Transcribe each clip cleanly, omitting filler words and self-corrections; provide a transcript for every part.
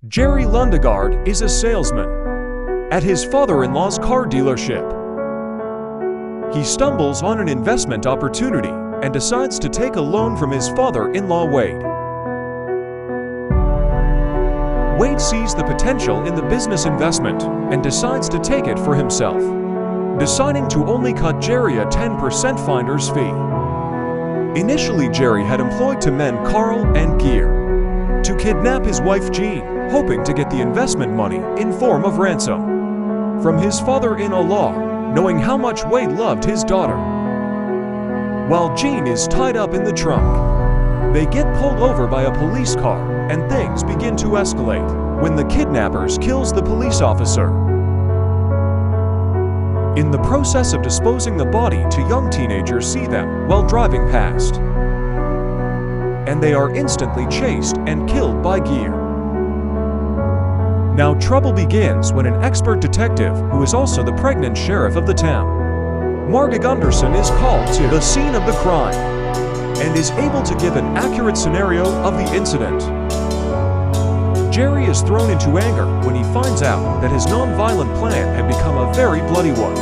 Jerry Lundegaard is a salesman at his father-in-law's car dealership. He stumbles on an investment opportunity and decides to take a loan from his father-in-law Wade. Wade sees the potential in the business investment and decides to take it for himself, deciding to only cut Jerry a 10% finder's fee. Initially, Jerry had employed two men, Carl and Gear, to kidnap his wife Jean, hoping to get the investment money in form of ransom from his father-in-law, knowing how much Wade loved his daughter. While Jean is tied up in the trunk, they get pulled over by a police car and things begin to escalate when the kidnappers kills the police officer. In the process of disposing the body, two young teenagers see them while driving past, and they are instantly chased and killed by Gear. Now trouble begins when an expert detective, who is also the pregnant sheriff of the town, Marga Gunderson, is called to the scene of the crime and is able to give an accurate scenario of the incident. Jerry is thrown into anger when he finds out that his non-violent plan had become a very bloody one.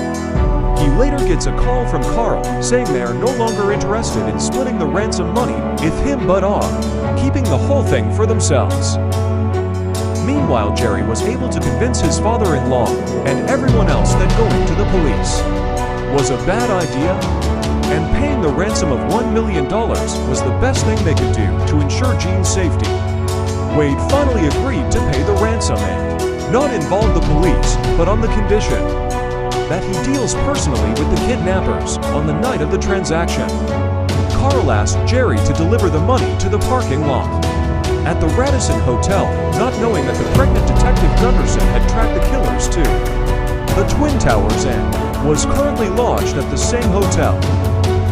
He later gets a call from Carl saying they are no longer interested in splitting the ransom money if him but are keeping the whole thing for themselves. Meanwhile, Jerry was able to convince his father-in-law and everyone else that going to the police was a bad idea, and paying the ransom of $1 million was the best thing they could do to ensure Jean's safety. Wade finally agreed to pay the ransom and not involve the police, but on the condition that he deals personally with the kidnappers on the night of the transaction. Carl asked Jerry to deliver the money to the parking lot at the Radisson Hotel, not knowing that the pregnant detective Gunderson had tracked the killers to the Twin Towers and was currently lodged at the same hotel.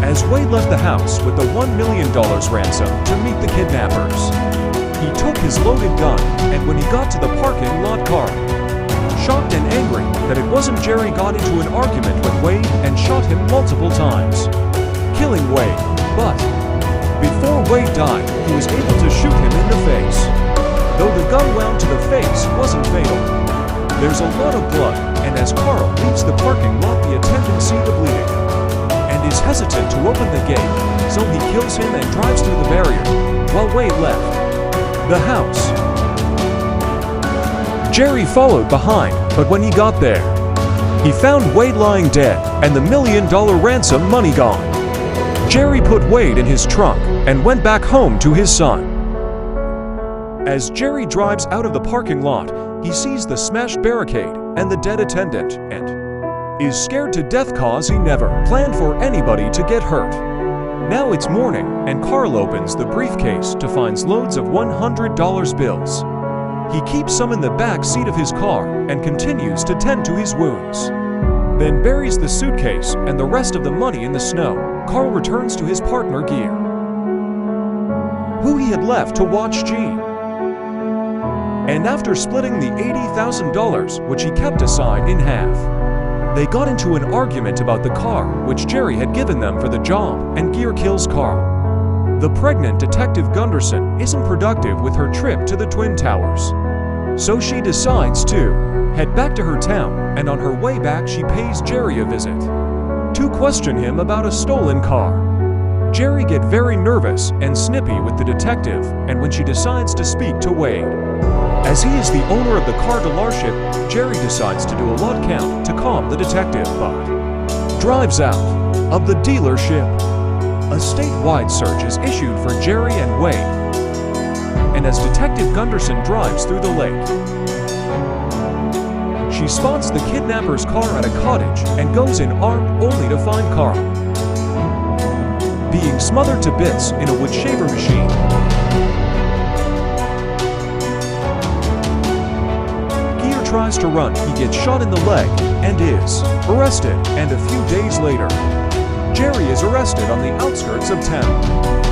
As Wade left the house with the $1 million ransom to meet the kidnappers, he took his loaded gun, and when he got to the parking lot, Carl, shocked and angry that it wasn't Jerry, got into an argument with Wade and shot him multiple times, killing Wade. But before Wade died, he was able to shoot him in the face. Though the gun wound to the face wasn't fatal. There's a lot of blood, and as Carl leaves the parking lot, the attendants see the bleeding and is hesitant to open the gate, so he kills him and drives through the barrier, while Wade left the house. Jerry followed behind, but when he got there, he found Wade lying dead and the $1 million ransom money gone. Jerry put Wade in his trunk and went back home to his son. As Jerry drives out of the parking lot, he sees the smashed barricade and the dead attendant and is scared to death cause he never planned for anybody to get hurt. Now it's morning and Carl opens the briefcase to find loads of $100 bills. He keeps some in the back seat of his car and continues to tend to his wounds, then buries the suitcase and the rest of the money in the snow. Carl returns to his partner Gear, who he had left to watch Jean. And after splitting the $80,000, which he kept aside, in half, they got into an argument about the car which Jerry had given them for the job, and Gear kills Carl. The pregnant detective Gunderson isn't productive with her trip to the Twin Towers, so she decides to head back to her town, and on her way back she pays Jerry a visit to question him about a stolen car. Jerry gets very nervous and snippy with the detective, and when she decides to speak to Wade, as he is the owner of the car dealership, Jerry decides to do a lot count to calm the detective, but drives out of the dealership. A statewide search is issued for Jerry and Wade, and as Detective Gunderson drives through the lake, she spots the kidnapper's car at a cottage and goes in armed, only to find Carl being smothered to bits in a wood shaver machine. Gear tries to run, he gets shot in the leg and is arrested, and a few days later, Jerry is arrested on the outskirts of town.